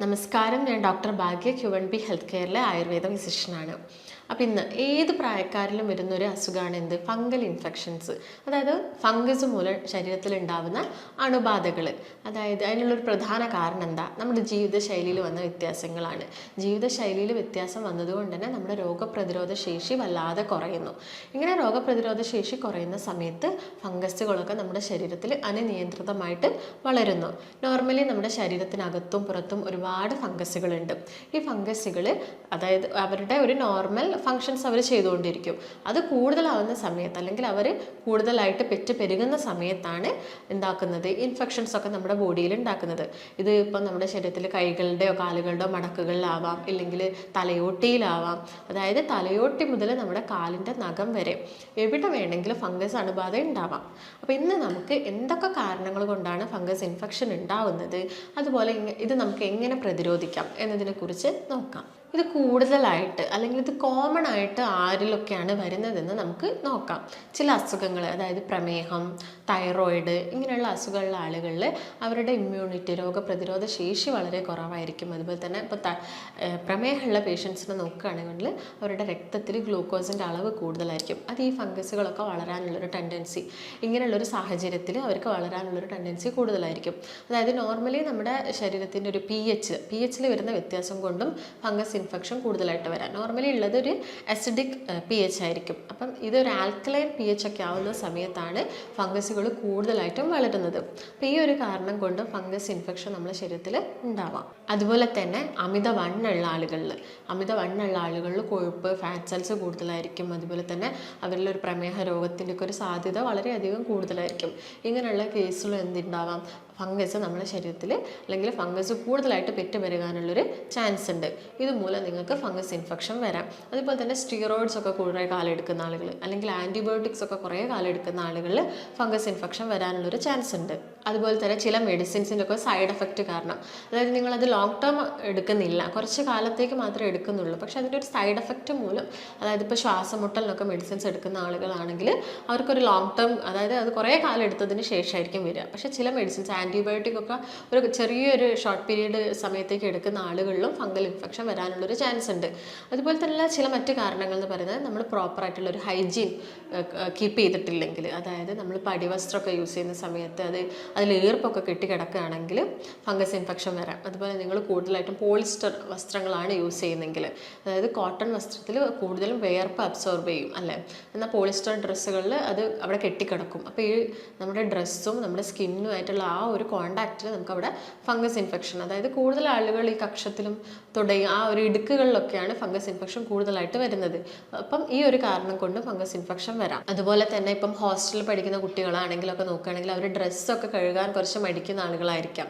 നമസ്കാരം, ഞാൻ ഡോക്ടർ ഭാഗ്യ Q1B health കെയറിലെ Ayurveda ഫിസിഷ്യനാണ്. അപ്പോൾ ഇന്ന് ഏത് പ്രായക്കാരിലും വരുന്നൊരു അസുഖമാണ് എന്ത്? Fungal infections. അതായത് ഫംഗസ് മൂലം ശരീരത്തിൽ ഉണ്ടാകുന്ന അണുബാധകൾ. അതായത് അതിനുള്ളൊരു പ്രധാന കാരണം എന്താ? നമ്മുടെ ജീവിതശൈലിയിൽ വന്ന വ്യത്യാസങ്ങളാണ്. ജീവിതശൈലിയിൽ വ്യത്യാസം വന്നതുകൊണ്ട് തന്നെ നമ്മുടെ രോഗപ്രതിരോധ ശേഷി വല്ലാതെ കുറയുന്നു. ഇങ്ങനെ രോഗപ്രതിരോധ ശേഷി കുറയുന്ന സമയത്ത് ഫംഗസുകളൊക്കെ നമ്മുടെ ശരീരത്തിൽ അനിയന്ത്രിതമായിട്ട് വളരുന്നു. നോർമലി നമ്മുടെ ശരീരത്തിനകത്തും പുറത്തും ഒരുപാട് ഫംഗസുകളുണ്ട്. ഈ ഫംഗസുകൾ അതായത് അവരുടെ ഒരു നോർമൽ ഫങ്ഷൻസ് അവർ ചെയ്തുകൊണ്ടിരിക്കും. അത് കൂടുതലാവുന്ന സമയത്ത് അല്ലെങ്കിൽ അവർ കൂടുതലായിട്ട് പെരുകുന്ന സമയത്താണ് ഉണ്ടാക്കുന്നത് ഇൻഫെക്ഷൻസ് ഒക്കെ നമ്മുടെ ബോഡിയിൽ ഉണ്ടാക്കുന്നത്. ഇത് ഇപ്പം നമ്മുടെ ശരീരത്തിൽ കൈകളുടെയോ കാലുകളുടെയോ മടക്കുകളിലാവാം, ഇല്ലെങ്കിൽ തലയോട്ടിയിലാവാം. അതായത് തലയോട്ടി മുതൽ നമ്മുടെ കാലിൻ്റെ നഖം വരെ എവിടെ വേണമെങ്കിലും ഫംഗസ് അണുബാധ ഉണ്ടാവാം. അപ്പോൾ ഇന്ന് നമുക്ക് എന്തൊക്കെ കാരണങ്ങൾ കൊണ്ടാണ് ഫംഗസ് ഇൻഫെക്ഷൻ ഉണ്ടാവുന്നത്, അതുപോലെ ഇത് നമുക്ക് എങ്ങനെ പ്രതിരോധിക്കാം എന്നതിനെക്കുറിച്ച് നോക്കാം. ഇത് കൂടുതലായിട്ട് അല്ലെങ്കിൽ ഇത് കോമൺ ആയിട്ട് ആരിലൊക്കെയാണ് വരുന്നതെന്ന് നമുക്ക് നോക്കാം. ചില അസുഖങ്ങൾ, അതായത് പ്രമേഹം, തൈറോയിഡ്, ഇങ്ങനെയുള്ള അസുഖമുള്ള ആളുകളിൽ അവരുടെ ഇമ്മ്യൂണിറ്റി, രോഗപ്രതിരോധ ശേഷി വളരെ കുറവായിരിക്കും. അതുപോലെ തന്നെ ഇപ്പോൾ പ്രമേഹമുള്ള പേഷ്യൻസിനെ നോക്കുകയാണെങ്കിൽ അവരുടെ രക്തത്തിൽ ഗ്ലൂക്കോസിൻ്റെ അളവ് കൂടുതലായിരിക്കും. അത് ഈ ഫംഗസുകളൊക്കെ വളരാനുള്ളൊരു ടെൻഡൻസി, ഇങ്ങനെയുള്ളൊരു സാഹചര്യത്തിൽ അവർക്ക് വളരാനുള്ളൊരു ടെൻഡൻസി കൂടുതലായിരിക്കും. അതായത് നോർമലി നമ്മുടെ ശരീരത്തിൻ്റെ ഒരു പി എച്ചിൽ വരുന്ന വ്യത്യാസം കൊണ്ടും ഫംഗസ് ഇൻഫെക്ഷൻ കൂടുതലായിട്ട് വരാം. നോർമലി ഉള്ളത് ഒരു അസിഡിക് pH ആയിരിക്കും. അപ്പം ഇതൊരു ആൽക്കലൈൻ pH ഒക്കെ ആവുന്ന സമയത്താണ് ഫംഗസുകൾ കൂടുതലായിട്ടും വളരുന്നത്. അപ്പോൾ ഈ ഒരു കാരണം കൊണ്ട് ഫംഗസ് ഇൻഫെക്ഷൻ നമ്മുടെ ശരീരത്തിൽ ഉണ്ടാവാം. അതുപോലെ തന്നെ അമിതവണ്ണമുള്ള ആളുകളിൽ കൊഴുപ്പ്, ഫാറ്റ് സെൽസ് കൂടുതലായിരിക്കും. അതുപോലെ തന്നെ അവരിലൊരു പ്രമേഹ രോഗത്തിൻ്റെ ഒക്കെ ഒരു സാധ്യത വളരെയധികം കൂടുതലായിരിക്കും. ഇങ്ങനെയുള്ള കേസുകൾ എന്തുണ്ടാവാം? ഫംഗസ് നമ്മുടെ ശരീരത്തിൽ അല്ലെങ്കിൽ ഫംഗസ് കൂടുതലായിട്ട് പെരുകാനുള്ളൊരു ചാൻസ് ഉണ്ട്. ഇതുമൂലം നിങ്ങൾക്ക് ഫംഗസ് ഇൻഫെക്ഷൻ വരാം. അതുപോലെ തന്നെ സ്റ്റിറോയിഡ്സ് ഒക്കെ കുറേ കാലം എടുക്കുന്ന ആളുകൾ അല്ലെങ്കിൽ ആൻറ്റിബയോട്ടിക്സ് ഒക്കെ കുറേ കാലം എടുക്കുന്ന ആളുകളിൽ ഫംഗസ് ഇൻഫെക്ഷൻ വരാനുള്ളൊരു ചാൻസ് ഉണ്ട്. അതുപോലെ തന്നെ ചില മെഡിസിൻസിൻ്റെ ഒക്കെ സൈഡ് എഫക്റ്റ് കാരണം, അതായത് നിങ്ങളത് ലോങ് ടേം എടുക്കുന്നില്ല, കുറച്ച് കാലത്തേക്ക് മാത്രമേ എടുക്കുന്നുള്ളൂ, പക്ഷേ അതിൻ്റെ ഒരു സൈഡ് എഫക്റ്റ് മൂലം, അതായത് ഇപ്പോൾ ശ്വാസമുട്ടലിനൊക്കെ മെഡിസിൻസ് എടുക്കുന്ന ആളുകളാണെങ്കിൽ അവർക്കൊരു ലോങ് ടേം, അതായത് അത് കുറേ കാലം എടുത്തതിന് ശേഷമായിരിക്കും വരിക. പക്ഷേ ചില മെഡിസിൻസ്, ആൻറ്റിബയോട്ടിക് ഒക്കെ ഒരു ചെറിയൊരു ഷോർട്ട് പീരീഡ് സമയത്തേക്ക് എടുക്കുന്ന ആളുകളിലും ഫംഗൽ ഇൻഫെക്ഷൻ വരാനുള്ളൊരു ചാൻസ് ഉണ്ട്. അതുപോലെ തന്നെ ചില മറ്റ് കാരണങ്ങൾ എന്ന് പറയുന്നത് നമ്മൾ പ്രോപ്പറായിട്ടുള്ളൊരു ഹൈജീൻ കീപ്പ് ചെയ്തിട്ടില്ലെങ്കിൽ, അതായത് നമ്മൾ അടിവസ്ത്രമൊക്കെ യൂസ് ചെയ്യുന്ന സമയത്ത് അതിൽ ഈർപ്പൊക്കെ കെട്ടിക്കിടക്കുകയാണെങ്കിൽ ഫംഗസ് ഇൻഫെക്ഷൻ വരാം. അതുപോലെ നിങ്ങൾ കൂടുതലായിട്ടും പോളിസ്റ്റർ വസ്ത്രങ്ങളാണ് യൂസ് ചെയ്യുന്നതെങ്കിൽ, അതായത് കോട്ടൺ വസ്ത്രത്തിൽ കൂടുതലും വിയർപ്പ് അബ്സോർബ് ചെയ്യും അല്ലേ, എന്നാൽ പോളിസ്റ്റർ ഡ്രസ്സുകളിൽ അത് അവിടെ കെട്ടിക്കിടക്കും. അപ്പോൾ ഈ നമ്മുടെ ഡ്രസ്സും നമ്മുടെ സ്കിന്നുമായിട്ടുള്ള ആ ഒരു കോണ്ടാക്റ്റിൽ നമുക്കവിടെ ഫംഗസ് ഇൻഫെക്ഷൻ, അതായത് കൂടുതൽ ആളുകൾ ഈ കക്ഷത്തിലും തുടങ്ങി ആ ഒരു ഇടുക്കുകളിലൊക്കെയാണ് ഫംഗസ് ഇൻഫെക്ഷൻ കൂടുതലായിട്ട് വരുന്നത്. അപ്പം ഈ ഒരു കാരണം കൊണ്ട് ഫംഗസ് ഇൻഫെക്ഷൻ വരാം. അതുപോലെ തന്നെ ഇപ്പം ഹോസ്റ്റലിൽ പഠിക്കുന്ന കുട്ടികളാണെങ്കിലൊക്കെ നോക്കുകയാണെങ്കിൽ അവർ ഡ്രസ്സൊക്കെ കഴുകാൻ കുറച്ച് മടിക്കുന്ന ആളുകളായിരിക്കാം.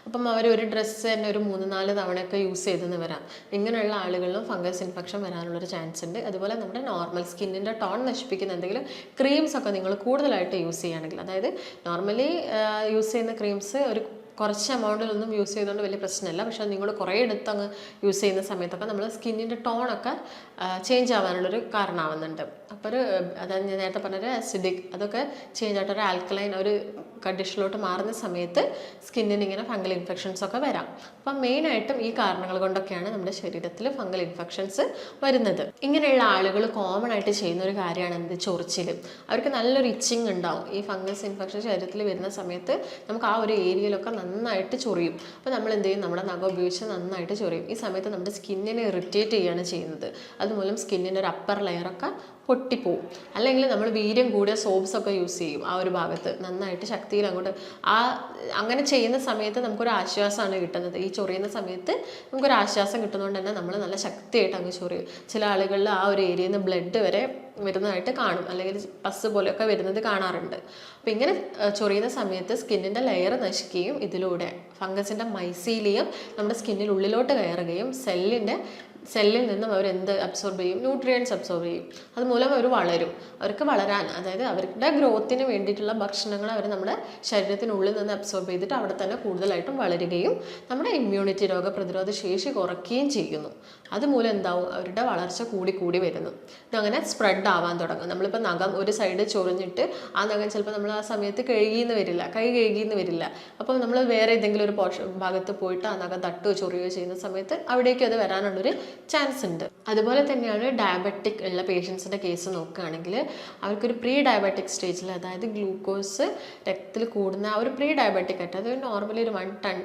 അപ്പം അവർ ഒരു ഡ്രസ്സ് തന്നെ ഒരു 3-4 തവണയൊക്കെ യൂസ് ചെയ്തെന്ന് വരാം. ഇങ്ങനെയുള്ള ആളുകളിലും ഫംഗസ് ഇൻഫെക്ഷൻ വരാനുള്ളൊരു ചാൻസ് ഉണ്ട്. അതുപോലെ നമ്മുടെ നോർമൽ സ്കിന്നിൻ്റെ ടോൺ നശിപ്പിക്കുന്ന എന്തെങ്കിലും ക്രീംസ് ഒക്കെ നിങ്ങൾ കൂടുതലായിട്ട് യൂസ് ചെയ്യുകയാണെങ്കിൽ, അതായത് നോർമലി യൂസ് ചെയ്യുന്ന ക്രീംസ് ഒരു കുറച്ച് എമൗണ്ടിലൊന്നും യൂസ് ചെയ്തുകൊണ്ട് വലിയ പ്രശ്നമില്ല, പക്ഷേ നിങ്ങൾ കുറേ എടുത്ത് അങ്ങ് യൂസ് ചെയ്യുന്ന സമയത്തൊക്കെ നമ്മൾ സ്കിന്നിൻ്റെ ടോണൊക്കെ ചേഞ്ച് ആവാനുള്ളൊരു കാരണമാവുന്നുണ്ട്. അപ്പോൾ അതായത് ഞാൻ നേരത്തെ പറഞ്ഞൊരു അസിഡിക് അതൊക്കെ ചേഞ്ച് ആയിട്ടൊരു ആൽക്കലൈൻ ഒരു കണ്ടീഷനിലോട്ട് മാറുന്ന സമയത്ത് സ്കിന്നിന് ഇങ്ങനെ ഫംഗൽ ഇൻഫെക്ഷൻസ് ഒക്കെ വരാം. അപ്പം മെയിനായിട്ടും ഈ കാരണങ്ങൾ കൊണ്ടൊക്കെയാണ് നമ്മുടെ ശരീരത്തിൽ ഫംഗൽ ഇൻഫെക്ഷൻസ് വരുന്നത്. ഇങ്ങനെയുള്ള ആളുകൾ കോമൺ ആയിട്ട് ചെയ്യുന്ന ഒരു കാര്യമാണ് എന്ത്? ചൊറിച്ചിൽ. അവർക്ക് നല്ലൊരു ഇച്ചിങ് ഉണ്ടാവും. ഈ ഫംഗസ് ഇൻഫെക്ഷൻ ശരീരത്തിൽ വരുന്ന സമയത്ത് നമുക്ക് ആ ഒരു ഏരിയയിലൊക്കെ നന്നായിട്ട് ചൊറിയും. അപ്പോൾ നമ്മൾ എന്ത് ചെയ്യും? നമ്മുടെ നഖം ഉപയോഗിച്ച് നന്നായിട്ട് ചൊറിയും. ഈ സമയത്ത് നമ്മുടെ സ്കിന്നിനെ ഇറിറ്റേറ്റ് ചെയ്യുകയാണ് ചെയ്യുന്നത്. അതുമൂലം സ്കിന്നിൻ്റെ ഒരു അപ്പർ ലെയറൊക്കെ പൊട്ടിപ്പോവും. അല്ലെങ്കിൽ നമ്മൾ വീര്യം കൂടിയ സോപ്സൊക്കെ യൂസ് ചെയ്യും ആ ഒരു ഭാഗത്ത് നന്നായിട്ട് ശക്തിയിൽ അങ്ങോട്ട്. അങ്ങനെ ചെയ്യുന്ന സമയത്ത് നമുക്കൊരു ആശ്വാസമാണ് കിട്ടുന്നത്. ഈ ചൊറിയുന്ന സമയത്ത് നമുക്കൊരു ആശ്വാസം കിട്ടുന്നതുകൊണ്ട് തന്നെ നമ്മൾ നല്ല ശക്തിയായിട്ട് അങ്ങ് ചൊറിയും. ചില ആളുകളിൽ ആ ഒരു ഏരിയയിൽ നിന്ന് ബ്ലഡ് വരെ വരുന്നതായിട്ട് കാണും, അല്ലെങ്കിൽ പസ് പോലെയൊക്കെ വരുന്നത് കാണാറുണ്ട്. അപ്പോൾ ഇങ്ങനെ ചൊറിയുന്ന സമയത്ത് സ്കിന്നിൻ്റെ ലെയർ നശിക്കുകയും ഇതിലൂടെ ഫംഗസിൻ്റെ മൈസീലിയം നമ്മുടെ സ്കിന്നിനുള്ളിലോട്ട് കയറുകയും സെല്ലിൻ്റെ സെല്ലിൽ നിന്നും അവർ എന്ത് അബ്സോർബ് ചെയ്യും? ന്യൂട്രിയൻസ് അബ്സോർബ് ചെയ്യും. അതുമൂലം അവർ വളരും. അവർക്ക് വളരാൻ, അതായത് അവരുടെ ഗ്രോത്തിന് വേണ്ടിയിട്ടുള്ള ഭക്ഷണങ്ങൾ അവർ നമ്മുടെ ശരീരത്തിനുള്ളിൽ നിന്ന് അബ്സോർബ് ചെയ്തിട്ട് അവിടെ തന്നെ കൂടുതലായിട്ടും വളരുകയും നമ്മുടെ ഇമ്മ്യൂണിറ്റി, രോഗപ്രതിരോധ ശേഷി കുറയ്ക്കുകയും ചെയ്യുന്നു. അതുമൂലം എന്താവും? അവരുടെ വളർച്ച കൂടി കൂടി വരുന്നു. ഇതങ്ങനെ സ്പ്രെഡ് ആവാൻ തുടങ്ങും. നമ്മളിപ്പോൾ നഖം ഒരു സൈഡ് ചൊറിഞ്ഞിട്ട് ആ നഖം ചിലപ്പോൾ നമ്മൾ ആ സമയത്ത് കഴുകിയെന്ന് വരില്ല, കൈ കഴുകിയെന്ന് വരില്ല. അപ്പോൾ നമ്മൾ വേറെ ഏതെങ്കിലും ഒരു ഭാഗത്ത് പോയിട്ട് ആ നഖം തട്ടുകയോ ചൊറിയുകയോ ചെയ്യുന്ന സമയത്ത് അവിടേക്ക് അത് വരാനുള്ളൊരു ചാൻസ് ഉണ്ട്. അതുപോലെ തന്നെയാണ് ഡയബറ്റിക് ഉള്ള പേഷ്യൻസിൻ്റെ കേസ് നോക്കുകയാണെങ്കിൽ അവർക്കൊരു പ്രീ ഡയബറ്റിക് സ്റ്റേജിൽ, അതായത് ഗ്ലൂക്കോസ് രക്തത്തിൽ കൂടുന്ന ആ ഒരു പ്രീ ഡയബറ്റിക് ആയിട്ട്, അത് നോർമലി ഒരു 1 ടൺ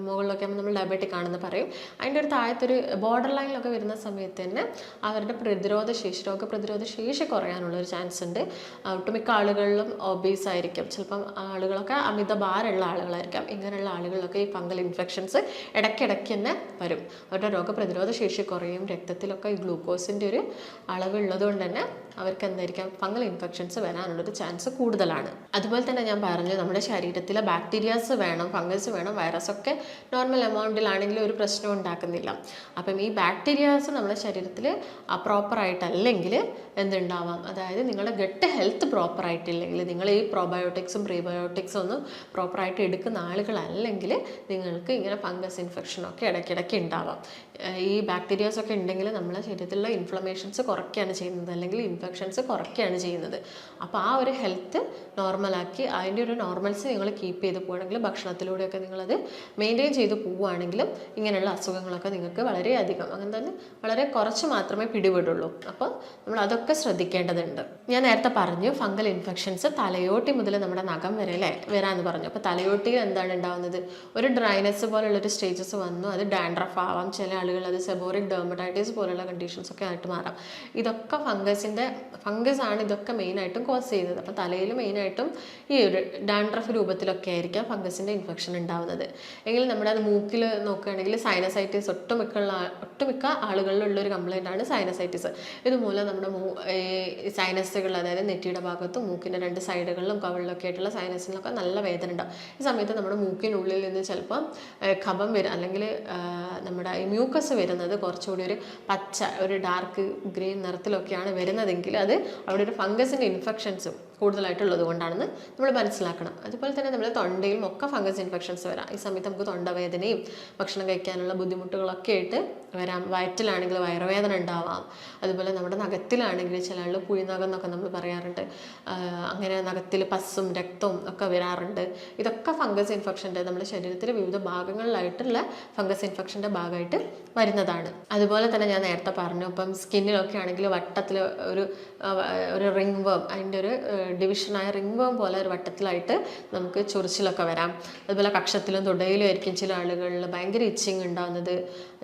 മുകളിലൊക്കെ നമ്മൾ ഡയബറ്റിക് ആണെന്ന് പറയും. അതിൻ്റെ ഒരു താഴത്തൊരു ബോർഡർ ലൈനിലൊക്കെ വരുന്ന സമയത്ത് തന്നെ അവരുടെ രോഗപ്രതിരോധ ശേഷി കുറയാനുള്ളൊരു ചാൻസ് ഉണ്ട്. ഒട്ടുമിക്ക ആളുകളിലും ഒബീസ് ആയിരിക്കും, ചിലപ്പം ആളുകളൊക്കെ അമിത ഭാരമുള്ള ആളുകളായിരിക്കാം. ഇങ്ങനെയുള്ള ആളുകളിലൊക്കെ ഈ ഫംഗൽ ഇൻഫെക്ഷൻസ് ഇടയ്ക്കിടയ്ക്ക് തന്നെ വരും. അവരുടെ രോഗപ്രതിരോധ ശേഷി കുറയും. രക്തത്തിലൊക്കെ ഈ ഗ്ലൂക്കോസിൻ്റെ ഒരു അളവുള്ളത് കൊണ്ട് തന്നെ അവർക്ക് എന്തായിരിക്കാം? ഫംഗൽ ഇൻഫെക്ഷൻസ് വരാനുള്ളൊരു ചാൻസ് കൂടുതലാണ്. അതുപോലെ തന്നെ ഞാൻ പറഞ്ഞു, നമ്മുടെ ശരീരത്തിലെ ബാക്ടീരിയാസ് വേണം, ഫംഗസ് വേണം, വൈറസൊക്കെ നോർമൽ എമൗണ്ടിലാണെങ്കിൽ ഒരു പ്രശ്നം ഉണ്ടാക്കുന്നില്ല. അപ്പം ഈ ബാക്ടീരിയാസ് നമ്മുടെ ശരീരത്തിൽ പ്രോപ്പറായിട്ടല്ലെങ്കിൽ എന്തുണ്ടാവാം? അതായത് നിങ്ങളുടെ ഗട്ട് ഹെൽത്ത് പ്രോപ്പറായിട്ടില്ലെങ്കിൽ, നിങ്ങൾ ഈ പ്രോബയോട്ടിക്സും പ്രീബയോട്ടിക്സും ഒന്നും പ്രോപ്പറായിട്ട് എടുക്കുന്ന ആളുകളല്ലെങ്കിൽ നിങ്ങൾക്ക് ഇങ്ങനെ ഫംഗസ് ഇൻഫെക്ഷനൊക്കെ ഇടയ്ക്കിടയ്ക്ക് ഉണ്ടാവാം. ഈ ബാക്ടീരിയാസൊക്കെ ഉണ്ടെങ്കിൽ നമ്മുടെ ശരീരത്തിലുള്ള ഇൻഫ്ലമേഷൻസ് കുറയ്ക്കുകയാണ് ചെയ്യുന്നത്, അല്ലെങ്കിൽ ഇൻഫെക്ഷൻസ് കുറയ്ക്കുകയാണ് ചെയ്യുന്നത്. അപ്പോൾ ആ ഒരു ഹെൽത്ത് നോർമലാക്കി അതിൻ്റെ ഒരു നോർമൽസ് നിങ്ങൾ കീപ്പ് ചെയ്ത് പോവുകയാണെങ്കിൽ, ഭക്ഷണത്തിലൂടെയൊക്കെ നിങ്ങളത് മെയിൻറ്റെയിൻ ചെയ്ത് പോവുകയാണെങ്കിലും ഇങ്ങനെയുള്ള അസുഖങ്ങളൊക്കെ നിങ്ങൾക്ക് വളരെയധികം, അങ്ങനെ തന്നെ വളരെ കുറച്ച് മാത്രമേ പിടിപെടുള്ളൂ. അപ്പോൾ നമ്മൾ അതൊക്കെ ശ്രദ്ധിക്കേണ്ടതുണ്ട്. ഞാൻ നേരത്തെ പറഞ്ഞു ഫംഗൽ ഇൻഫെക്ഷൻസ് തലയോട്ടി മുതൽ നമ്മുടെ നഖം വരെ വരാമെന്ന് പറഞ്ഞു. അപ്പോൾ തലയോട്ടിയിൽ എന്താണ് ഉണ്ടാകുന്നത്? ഒരു ഡ്രൈനെസ് പോലുള്ളൊരു സ്റ്റേജസ് വന്നു. അത് ഡാൻഡ്രഫ് ആവാം, ചില ആളുകൾ അത് സെബോറിക് ഡെർമറ്റൈറ്റിസ് പോലുള്ള കണ്ടീഷൻസ് ഒക്കെ ആയിട്ട് മാറാം. ഇതൊക്കെ ഫംഗസ് ആണ് ഇതൊക്കെ മെയിനായിട്ടും കോസ് ചെയ്യുന്നത്. അപ്പോൾ തലയിൽ മെയിനായിട്ടും ഈ ഒരു ഡാൻഡ്രഫ് രൂപത്തിലൊക്കെ ആയിരിക്കാം ഫംഗസിൻ്റെ ഇൻഫെക്ഷൻ ഉണ്ടാവുന്നത്. എങ്കിൽ നമ്മുടെ അത് മൂക്കിൽ നോക്കുകയാണെങ്കിൽ സൈനസൈറ്റിസ് ഒട്ടുമിക്ക ആളുകളിലുള്ളൊരു കംപ്ലൈൻ്റ് ആണ് സൈനസൈറ്റിസ്. ഇതുമൂലം നമ്മുടെ സൈനസുകൾ, അതായത് നെറ്റിയുടെ ഭാഗത്തും മൂക്കിൻ്റെ 2 സൈഡുകളിലും കവിളിലൊക്കെ ആയിട്ടുള്ള സൈനസിനൊക്കെ നല്ല വേദന ഉണ്ടാവും. ഈ സമയത്ത് നമ്മുടെ മൂക്കിനുള്ളിൽ നിന്ന് ചിലപ്പം കഫം വരും, അല്ലെങ്കിൽ നമ്മുടെ മ്യൂക്കസ് വരുന്നത് കുറച്ചുകൂടി ഒരു പച്ച, ഒരു ഡാർക്ക് ഗ്രീൻ നിറത്തിലൊക്കെയാണ് വരുന്നതെങ്കിൽ അത് അവിടെ ഒരു ഫംഗസിൻ്റെ ഇൻഫെക്ഷൻസും കൂടുതലായിട്ടുള്ളത് കൊണ്ടാണെന്ന് നമ്മൾ മനസ്സിലാക്കണം. അതുപോലെ തന്നെ നമ്മുടെ തൊണ്ടയിലും ഒക്കെ ഫംഗസ് ഇൻഫെക്ഷൻസ് വരാം. ഈ സമയത്ത് നമുക്ക് തൊണ്ടവേദനയും ഭക്ഷണം കഴിക്കാനുള്ള ബുദ്ധിമുട്ടുകളൊക്കെ ആയിട്ട് വരാം. വയറ്റിലാണെങ്കിൽ വയറുവേദന ഉണ്ടാവാം. അതുപോലെ നമ്മുടെ നഖത്തിലാണെങ്കിൽ ചില ആളുകൾ പുഴിനഖം എന്നൊക്കെ നമ്മൾ പറയാറുണ്ട്. അങ്ങനെ നഖത്തിൽ പസ്സും രക്തവും ഒക്കെ വരാറുണ്ട്. ഇതൊക്കെ ഫംഗസ് ഇൻഫെക്ഷൻ്റെ, നമ്മുടെ ശരീരത്തിലെ വിവിധ ഭാഗങ്ങളിലായിട്ടുള്ള ഫംഗസ് ഇൻഫെക്ഷൻ്റെ ഭാഗമായിട്ട് വരുന്നതാണ്. അതുപോലെ തന്നെ ഞാൻ നേരത്തെ പറഞ്ഞു, ഇപ്പം സ്കിന്നിലൊക്കെ ആണെങ്കിൽ വട്ടത്തിൽ ഒരു റിംഗ് വേം, അതിൻ്റെ ഒരു ഡിവിഷനായ റിംഗ് വേം പോലെ ഒരു വട്ടത്തിലായിട്ട് നമുക്ക് ചൊറിച്ചിലൊക്കെ വരാം. അതുപോലെ കക്ഷത്തിലും തുടയിലും ആയിരിക്കും ചില ആളുകളിൽ ഭയങ്കര ഇച്ചിങ് ഉണ്ടാകുന്നത്.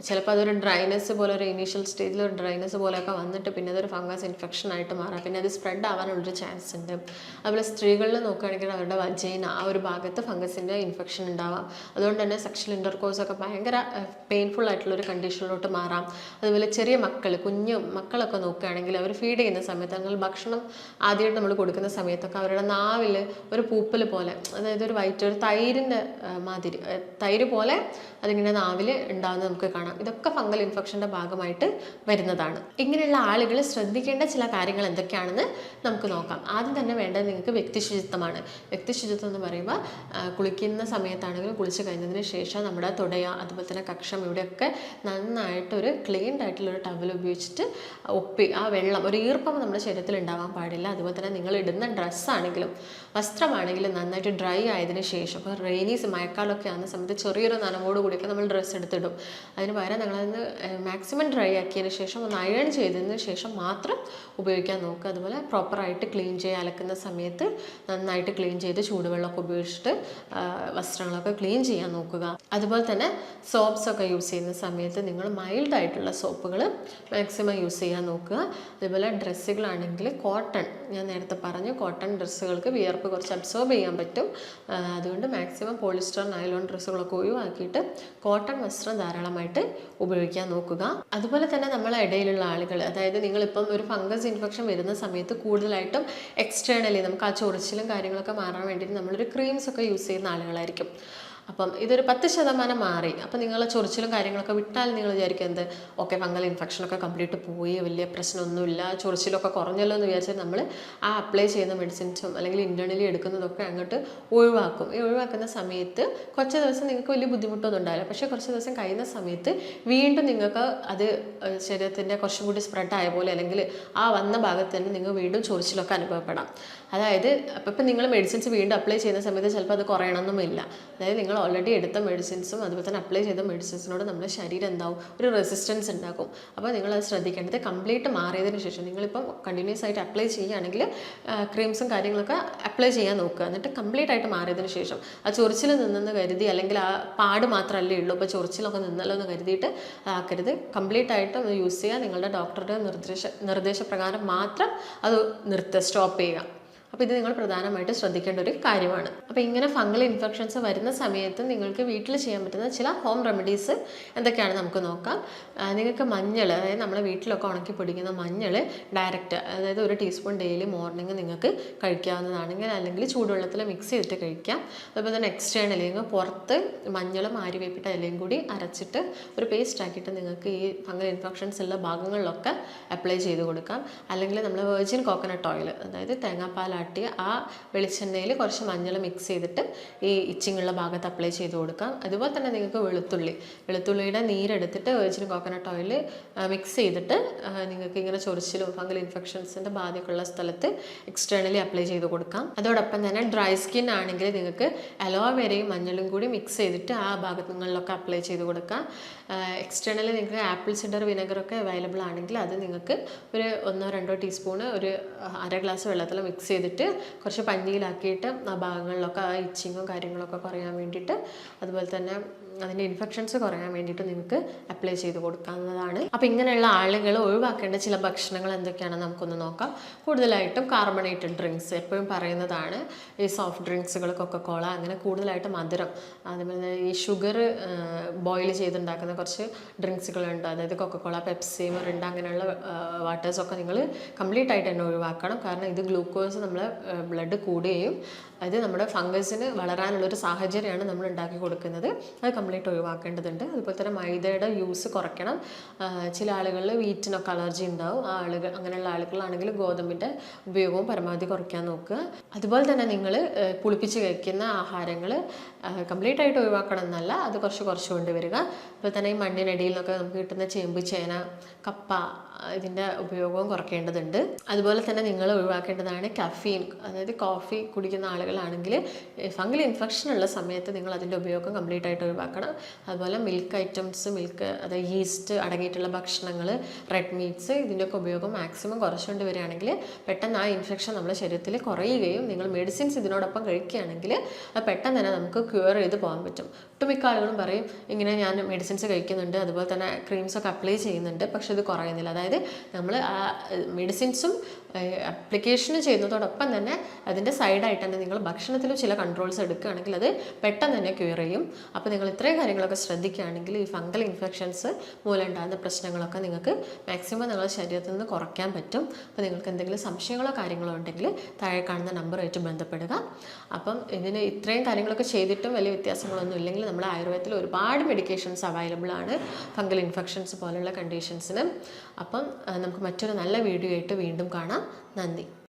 ചിലപ്പോൾ അതൊരു ഡ്രൈനെസ് പോലെ, ഒരു ഇനീഷ്യൽ സ്റ്റേജിൽ ഒരു ഡ്രൈനെസ് പോലെയൊക്കെ വന്നിട്ട് പിന്നെ അതൊരു ഫംഗസ് ഇൻഫെക്ഷൻ ആയിട്ട് മാറാം. പിന്നെ അത് സ്പ്രെഡ് ആവാനുള്ളൊരു ചാൻസ് ഉണ്ട്. അതുപോലെ സ്ത്രീകളിൽ നോക്കുകയാണെങ്കിൽ അവരുടെ വജൈന ആ ഒരു ഭാഗത്ത് ഫംഗസിൻ്റെ ഇൻഫെക്ഷൻ ഉണ്ടാവാം. അതുകൊണ്ട് തന്നെ സെക്ഷൽ ഇൻ്റർകോഴ്സൊക്കെ ഭയങ്കര പെയിൻഫുൾ ആയിട്ടുള്ളൊരു കണ്ടീഷനിലോട്ട് മാറാം. അതുപോലെ ചെറിയ കുഞ്ഞു മക്കളൊക്കെ നോക്കുകയാണെങ്കിൽ അവർ ഫീഡ് ചെയ്യുന്ന സമയത്ത്, അല്ലെങ്കിൽ ഭക്ഷണം ആദ്യമായിട്ട് നമ്മൾ കൊടുക്കുന്ന സമയത്തൊക്കെ അവരുടെ നാവിൽ ഒരു പൂപ്പൽ പോലെ, അതായത് ഒരു തൈരിൻ്റെ മാതിരി, തൈര് പോലെ അതിങ്ങനെ നാവിൽ ഉണ്ടാകുന്നത് നമുക്ക് കാണാം. ഇതൊക്കെ ഫംഗൽ ഇൻഫെക്ഷൻ്റെ ഭാഗമായിട്ട് വരുന്നതാണ്. ഇങ്ങനെയുള്ള ആളുകൾ ശ്രദ്ധിക്കേണ്ട ചില കാര്യങ്ങൾ എന്തൊക്കെയാണെന്ന് നമുക്ക് നോക്കാം. ആദ്യം തന്നെ വേണ്ടത് നിങ്ങൾക്ക് വ്യക്തിശുചിത്വമാണ്. വ്യക്തിശുചിത്വം എന്ന് പറയുമ്പോൾ കുളിക്കുന്ന സമയത്താണെങ്കിലും കുളിച്ച് കഴിഞ്ഞതിന് ശേഷം നമ്മുടെ തുടയ, അതുപോലെ തന്നെ കക്ഷം, ഇവിടെയൊക്കെ നന്നായിട്ട് ഒരു ക്ലീൻഡ് ആയിട്ടുള്ളൊരു ടവൽ ഉപയോഗിച്ചിട്ട് ആ വെള്ളം, ഒരു ഈർപ്പം നമ്മുടെ ശരീരത്തിൽ ഉണ്ടാവാൻ പാടില്ല. അതുപോലെ തന്നെ നിങ്ങൾ ഇടുന്ന ഡ്രസ്സാണെങ്കിലും വസ്ത്രമാണെങ്കിലും നന്നായിട്ട് ഡ്രൈ ആയതിനു ശേഷം, ഇപ്പോൾ റെയിനീസ് മഴക്കാലമൊക്കെ ആകുന്ന സമയത്ത് ചെറിയൊരു നനവോട് കൂടിയൊക്കെ നമ്മൾ ഡ്രസ്സ് എടുത്തിടും. അതിന് പകരം നിങ്ങളതിന് മാക്സിമം ഡ്രൈ ആക്കിയതിന് ശേഷം ഒന്ന് അയൺ ചെയ്തതിന് ശേഷം മാത്രം ഉപയോഗിക്കാൻ നോക്കുക. അതുപോലെ പ്രോപ്പറായിട്ട് ക്ലീൻ ചെയ്യുക. അലക്കുന്ന സമയത്ത് നന്നായിട്ട് ക്ലീൻ ചെയ്ത് ചൂടുവെള്ളമൊക്കെ ഉപയോഗിച്ചിട്ട് വസ്ത്രങ്ങളൊക്കെ ക്ലീൻ ചെയ്യാൻ നോക്കുക. അതുപോലെ തന്നെ സോപ്സൊക്കെ യൂസ് ചെയ്യുന്ന സമയത്ത് നിങ്ങൾ മൈൽഡായിട്ടുള്ള സോപ്പുകൾ മാക്സിമം യൂസ് ചെയ്യാൻ നോക്കുക. അതുപോലെ ഡ്രസ്സുകളാണെങ്കിൽ കോട്ടൺ, ഞാൻ നേരത്തെ പറഞ്ഞു കോട്ടൺ ഡ്രസ്സുകൾക്ക് വിയർപ്പ് കുറച്ച് അബ്സോർബ് ചെയ്യാൻ പറ്റും. അതുകൊണ്ട് മാക്സിമം പോളിസ്റ്റർ, നൈലോൺ ഡ്രസ്സുകളൊക്കെ ഒഴിവാക്കിയിട്ട് കോട്ടൺ വസ്ത്രം ധാരാളമായിട്ട് ഉപയോഗിക്കാൻ നോക്കുക. അതുപോലെ തന്നെ നമ്മളെ ഇടയിലുള്ള ആളുകൾ, അതായത് നിങ്ങളിപ്പം ഒരു ഫംഗസ് ഇൻഫെക്ഷൻ വരുന്ന സമയത്ത് കൂടുതലായിട്ടും എക്സ്റ്റേണലി നമുക്ക് ആ ചൊറിച്ചിലും കാര്യങ്ങളൊക്കെ മാറാൻ വേണ്ടിയിട്ട് നമ്മളൊരു ക്രീംസ് ഒക്കെ യൂസ് ചെയ്യുന്ന ആളുകളായിരിക്കും. അപ്പം ഇതൊരു 10% മാറി. അപ്പം നിങ്ങൾ ചൊറിച്ചിലും കാര്യങ്ങളൊക്കെ വിട്ടാൽ നിങ്ങൾ വിചാരിക്കും എന്ത്, ഓക്കെ ഫംഗൽ ഇൻഫെക്ഷനൊക്കെ കംപ്ലീറ്റ് പോയി, വലിയ പ്രശ്നമൊന്നുമില്ല, ചൊറിച്ചിലൊക്കെ കുറഞ്ഞല്ലോ എന്ന് വിചാരിച്ചാൽ നമ്മൾ ആ അപ്ലൈ ചെയ്യുന്ന മെഡിസിൻസും അല്ലെങ്കിൽ ഇൻറ്റേർണലി എടുക്കുന്നതൊക്കെ അങ്ങോട്ട് ഒഴിവാക്കും. ഈ ഒഴിവാക്കുന്ന സമയത്ത് കുറച്ച് ദിവസം നിങ്ങൾക്ക് വലിയ ബുദ്ധിമുട്ടൊന്നും ഉണ്ടാവില്ല. പക്ഷേ കുറച്ച് ദിവസം കഴിയുന്ന സമയത്ത് വീണ്ടും നിങ്ങൾക്ക് അത് ശരീരത്തിൻ്റെ കുറച്ചും കൂടി സ്പ്രെഡ് ആയ പോലെ അല്ലെങ്കിൽ ആ വന്ന ഭാഗത്ത് തന്നെ നിങ്ങൾ വീണ്ടും ചൊറിച്ചിലൊക്കെ അനുഭവപ്പെടാം. അതായത് അപ്പം നിങ്ങൾ മെഡിസിൻസ് വീണ്ടും അപ്ലൈ ചെയ്യുന്ന സമയത്ത് ചിലപ്പോൾ അത് കുറയണമെന്നുമില്ല. അതായത് നിങ്ങൾ ഓൾറെഡി എടുത്ത മെഡിസിൻസും അതുപോലെ തന്നെ അപ്ലൈ ചെയ്ത മെഡിസിൻസിനോട് നമ്മുടെ ശരീരം എന്താവും, ഒരു റെസിസ്റ്റൻസ് ഉണ്ടാക്കും. അപ്പോൾ നിങ്ങളത് ശ്രദ്ധിക്കേണ്ടത് കംപ്ലീറ്റ് മാറിയതിന് ശേഷം നിങ്ങളിപ്പം കണ്ടിന്യൂസ് ആയിട്ട് അപ്ലൈ ചെയ്യുകയാണെങ്കിൽ ക്രീംസും കാര്യങ്ങളൊക്കെ അപ്ലൈ ചെയ്യാൻ നോക്കുക. എന്നിട്ട് കംപ്ലീറ്റ് ആയിട്ട് മാറിയതിന് ശേഷം ആ ചൊറിച്ചിൽ നിന്നെന്ന് കരുതി അല്ലെങ്കിൽ ആ പാട് മാത്രമല്ലേ ഉള്ളൂ, ഇപ്പോൾ ചൊറിച്ചിലൊക്കെ നിന്നല്ലോ എന്ന് കരുതിയിട്ട് ആക്കരുത്. കംപ്ലീറ്റ് ആയിട്ട് യൂസ് ചെയ്യുക. നിങ്ങളുടെ ഡോക്ടറുടെ നിർദ്ദേശപ്രകാരം മാത്രം അത് സ്റ്റോപ്പ് ചെയ്യുക. അപ്പോൾ ഇത് നിങ്ങൾ പ്രധാനമായിട്ട് ശ്രദ്ധിക്കേണ്ട ഒരു കാര്യമാണ്. അപ്പോൾ ഇങ്ങനെ ഫംഗൽ ഇൻഫെക്ഷൻസ് വരുന്ന സമയത്ത് നിങ്ങൾക്ക് വീട്ടിൽ ചെയ്യാൻ പറ്റുന്ന ചില ഹോം റെമഡീസ് എന്തൊക്കെയാണ് നമുക്ക് നോക്കാം. നിങ്ങൾക്ക് മഞ്ഞൾ, അതായത് നമ്മുടെ വീട്ടിലൊക്കെ ഉണക്കി പൊടിക്കുന്ന മഞ്ഞൾ ഡയറക്റ്റ്, അതായത് 1 ടീസ്പൂൺ ഡെയിലി മോർണിംഗ് നിങ്ങൾക്ക് കഴിക്കാവുന്നതാണെങ്കിൽ, അല്ലെങ്കിൽ ചൂടുവെള്ളത്തിൽ മിക്സ് ചെയ്തിട്ട് കഴിക്കാം. അതുപോലെ തന്നെ എക്സ്റ്റേണലി നിങ്ങൾ പുറത്ത് മഞ്ഞളും ആര്യവേപ്പിട്ട ഇലയും കൂടി അരച്ചിട്ട് ഒരു പേസ്റ്റ് ആക്കിയിട്ട് നിങ്ങൾക്ക് ഈ ഫംഗൽ ഇൻഫെക്ഷൻസ് ഉള്ള ഭാഗങ്ങളിലൊക്കെ അപ്ലൈ ചെയ്ത് കൊടുക്കാം. അല്ലെങ്കിൽ നമ്മൾ വെർജിൻ കോക്കനട്ട് ഓയിൽ, അതായത് തേങ്ങാപ്പാൽ ആ വെളിച്ചെണ്ണയിൽ കുറച്ച് മഞ്ഞൾ മിക്സ് ചെയ്തിട്ട് ഈ ഇച്ചിങ്ങുള്ള ഭാഗത്ത് അപ്ലൈ ചെയ്ത് കൊടുക്കാം. അതുപോലെ തന്നെ നിങ്ങൾക്ക് വെളുത്തുള്ളിയുടെ നീരെടുത്തിട്ട് വെർജിൻ കോക്കനട്ട് ഓയിൽ മിക്സ് ചെയ്തിട്ട് നിങ്ങൾക്ക് ഇങ്ങനെ ചൊറിച്ചിലും ഫംഗൽ ഇൻഫെക്ഷൻസിൻ്റെ ബാധയൊക്കെയുള്ള സ്ഥലത്ത് എക്സ്റ്റേണലി അപ്ലൈ ചെയ്ത് കൊടുക്കാം. അതോടൊപ്പം തന്നെ ഡ്രൈ സ്കിൻ ആണെങ്കിൽ നിങ്ങൾക്ക് അലോവേരയും മഞ്ഞളും കൂടി മിക്സ് ചെയ്തിട്ട് ആ ഭാഗങ്ങളിലൊക്കെ അപ്ലൈ ചെയ്ത് കൊടുക്കാം. എക്സ്റ്റേണലി നിങ്ങൾക്ക് ആപ്പിൾ സിഡർ വിനെഗറൊക്കെ അവൈലബിൾ ആണെങ്കിൽ അത് നിങ്ങൾക്ക് ഒരു 1-2 ടീസ്പൂണ് ഒരു അര ഗ്ലാസ് വെള്ളത്തിൽ മിക്സ് ചെയ്തിട്ട് കുറച്ച് പഞ്ഞിയിലാക്കിയിട്ട് ആ ഭാഗങ്ങളിലൊക്കെ ആ ഇച്ചിങ്ങും കാര്യങ്ങളൊക്കെ കുറയാൻ വേണ്ടിയിട്ട്, അതുപോലെ തന്നെ അതിൻ്റെ ഇൻഫെക്ഷൻസ് കുറയാൻ വേണ്ടിയിട്ട് നിങ്ങൾക്ക് അപ്ലൈ ചെയ്ത് കൊടുക്കാവുന്നതാണ്. അപ്പോൾ ഇങ്ങനെയുള്ള ആളുകൾ ഒഴിവാക്കേണ്ട ചില ഭക്ഷണങ്ങൾ എന്തൊക്കെയാണെന്ന് നമുക്കൊന്ന് നോക്കാം. കൂടുതലായിട്ടും കാർബണേറ്റഡ് ഡ്രിങ്ക്സ് എപ്പോഴും പറയുന്നതാണ്. ഈ സോഫ്റ്റ് ഡ്രിങ്ക്സുകൾ, കൊക്കക്കോള, അങ്ങനെ കൂടുതലായിട്ട് മധുരം, അതുപോലെ ഈ ഷുഗർ ബോയിൽ ചെയ്തുണ്ടാക്കുന്ന കുറച്ച് ഡ്രിങ്ക്സുകളുണ്ട്. അതായത് കൊക്കക്കോള, പെപ്സി, മിറിൻഡ അങ്ങനെയുള്ള വാട്ടേഴ്സൊക്കെ നിങ്ങൾ കംപ്ലീറ്റ് ആയിട്ട് തന്നെ ഒഴിവാക്കണം. കാരണം ഇത് ഗ്ലൂക്കോസ് നമ്മളെ ബ്ലഡ് കൂടുകയും അത് നമ്മുടെ ഫംഗസിന് വളരാനുള്ളൊരു സാഹചര്യമാണ് നമ്മൾ ഉണ്ടാക്കി കൊടുക്കുന്നത്. അത് കംപ്ലീറ്റ് ഒഴിവാക്കേണ്ടതുണ്ട്. അതുപോലെ തന്നെ മൈദയുടെ യൂസ് കുറയ്ക്കണം. ചില ആളുകളിൽ വീറ്റിനൊക്കെ അലർജി ഉണ്ടാവും. അങ്ങനെയുള്ള ആളുകളാണെങ്കിൽ ഗോതമ്പിൻ്റെ ഉപയോഗവും പരമാവധി കുറയ്ക്കാൻ നോക്കുക. അതുപോലെ തന്നെ നിങ്ങൾ പുളിപ്പിച്ച് കഴിക്കുന്ന ആഹാരങ്ങൾ കംപ്ലീറ്റ് ആയിട്ട് ഒഴിവാക്കണം എന്നല്ല, അത് കുറച്ച് കൊണ്ടുവരിക. അതുപോലെ തന്നെ ഈ മണ്ണിനടിയിൽ നിന്നൊക്കെ നമുക്ക് കിട്ടുന്ന ചേമ്പ്, ചേന, കപ്പ, ഇതിൻ്റെ ഉപയോഗവും കുറയ്ക്കേണ്ടതുണ്ട്. അതുപോലെ തന്നെ നിങ്ങൾ ഒഴിവാക്കേണ്ടതാണ് കഫീൻ, അതായത് കോഫി കുടിക്കുന്ന ആളുകളാണെങ്കിൽ ഫംഗൽ ഇൻഫെക്ഷൻ ഉള്ള സമയത്ത് നിങ്ങൾ അതിൻ്റെ ഉപയോഗം കംപ്ലീറ്റ് ആയിട്ട് ഒഴിവാക്കണം. അതുപോലെ മിൽക്ക് ഐറ്റംസ്, അതായത് ഈസ്റ്റ് അടങ്ങിയിട്ടുള്ള ഭക്ഷണങ്ങൾ, റെഡ് മീറ്റ്സ്, ഇതിൻ്റെയൊക്കെ ഉപയോഗം മാക്സിമം കുറച്ചുകൊണ്ട് വരികയാണെങ്കിൽ പെട്ടെന്ന് ആ ഇൻഫെക്ഷൻ നമ്മുടെ ശരീരത്തിൽ കുറയുകയും നിങ്ങൾ മെഡിസിൻസ് ഇതിനോടൊപ്പം കഴിക്കുകയാണെങ്കിൽ അത് പെട്ടെന്ന് തന്നെ നമുക്ക് ക്യൂർ ചെയ്ത് പോകാൻ പറ്റും. ഒട്ടുമിക്ക ആളുകളും പറയും ഇങ്ങനെ ഞാൻ മെഡിസിൻസ് കഴിക്കുന്നുണ്ട്, അതുപോലെ തന്നെ ക്രീംസൊക്കെ അപ്ലൈ ചെയ്യുന്നുണ്ട്, പക്ഷെ ഇത് കുറയുന്നില്ല. അതായത് നമ്മൾ ആ മെഡിസിൻസും അപ്ലിക്കേഷൻ ചെയ്യുന്നതോടൊപ്പം തന്നെ അതിൻ്റെ സൈഡായിട്ട് തന്നെ നിങ്ങൾ ഭക്ഷണത്തിലും ചില കൺട്രോൾസ് എടുക്കുകയാണെങ്കിൽ അത് പെട്ടെന്ന് തന്നെ ക്യൂർ ചെയ്യും. അപ്പോൾ നിങ്ങൾ ഇത്രയും കാര്യങ്ങളൊക്കെ ശ്രദ്ധിക്കുകയാണെങ്കിൽ ഈ ഫംഗൽ ഇൻഫെക്ഷൻസ് മൂലം ഉണ്ടാകുന്ന പ്രശ്നങ്ങളൊക്കെ നിങ്ങൾക്ക് മാക്സിമം നിങ്ങളുടെ ശരീരത്തിൽ നിന്ന് കുറയ്ക്കാൻ പറ്റും. അപ്പോൾ നിങ്ങൾക്ക് എന്തെങ്കിലും സംശയങ്ങളോ കാര്യങ്ങളോ ഉണ്ടെങ്കിൽ താഴെ കാണുന്ന നമ്പറുമായിട്ട് ബന്ധപ്പെടുക. അപ്പം ഇതിന് ഇത്രയും കാര്യങ്ങളൊക്കെ ചെയ്തിട്ടും വലിയ വ്യത്യാസങ്ങളൊന്നും ഇല്ലെങ്കിൽ നമ്മുടെ ആയുർവേദത്തിൽ ഒരുപാട് മെഡിക്കേഷൻസ് അവൈലബിൾ ആണ് ഫംഗൽ ഇൻഫെക്ഷൻസ് പോലുള്ള കണ്ടീഷൻസിന്. അപ്പം നമുക്ക് മറ്റൊരു നല്ല വീഡിയോ ആയിട്ട് വീണ്ടും കാണാം. നന്ദി.